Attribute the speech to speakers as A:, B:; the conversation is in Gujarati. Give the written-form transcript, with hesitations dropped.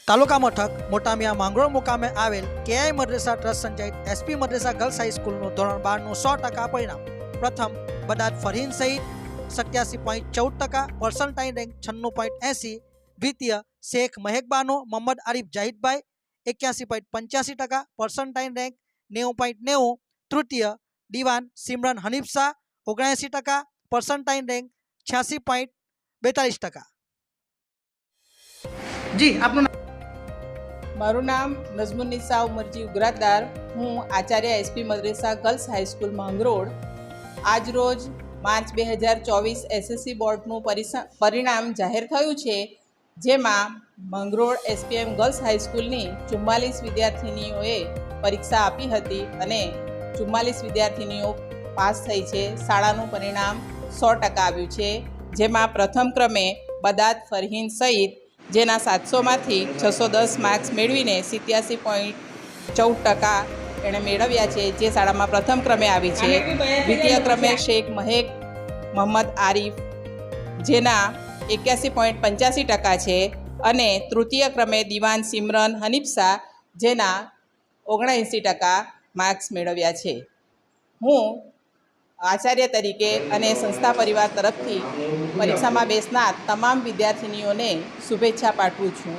A: તાલુકા મથક મોટામિયા માંગરોળ મુકામે આવેલ કેઆઈ મદ્રેસા ટ્રસ્ટ સંચાલિત એસપી મદ્રેસા ગર્લ્સ હાઈસ્કૂલનું ધોરણ 12નું 100% પરિણામ. પ્રથમ બદાત ફરહીન સઈદ 87.14%, પર્સન્ટાઇલ રેન્ક 96.80. દ્વિતીય શેખ મહેક બાનો મોહમ્મદ આરિફ જાહિદભાઈ 81.85%, પર્સન્ટાઇલ રેન્ક 90.90. તૃતીય દીવાન સિમરન હનીફ શાહ 79%, પર્સન્ટાઇલ રેન્ક 86.42%. જી આપનું
B: મારું નામ નઝમુન્નિસા ઉમરજી ઉગરાતદાર. હું Acharya SP મદ્રેસા girls high school Mangrol. આજ રોજ માર્ચ 2024 એસએસસી બોર્ડનું પરિણામ જાહેર થયું છે, જેમાં માંગરોળ એસપીએમ ગર્લ્સ હાઈસ્કૂલની 44 વિદ્યાર્થિનીઓએ પરીક્ષા આપી હતી અને 44 વિદ્યાર્થિનીઓ પાસ થઈ છે. શાળાનું પરિણામ 100% આવ્યું છે, જેમાં પ્રથમ ક્રમે બદાત ફરહીન સઈદ, જેના 700માંથી 610 માર્ક્સ મેળવીને 87.14% એણે મેળવ્યા છે, જે શાળામાં પ્રથમ ક્રમે આવી છે. દ્વિતીય ક્રમે શેખ મહેક મોહમ્મદ આરિફ, જેના 81.85% છે, અને તૃતીય ક્રમે દીવાન સિમરન હનીફ શાહ, જેના 79% માર્ક્સ મેળવ્યા છે. હું આચાર્ય તરીકે અને સંસ્થા પરિવાર તરફથી પરીક્ષામાં બેસનાર તમામ વિદ્યાર્થિનીઓને શુભેચ્છા પાઠવું છું.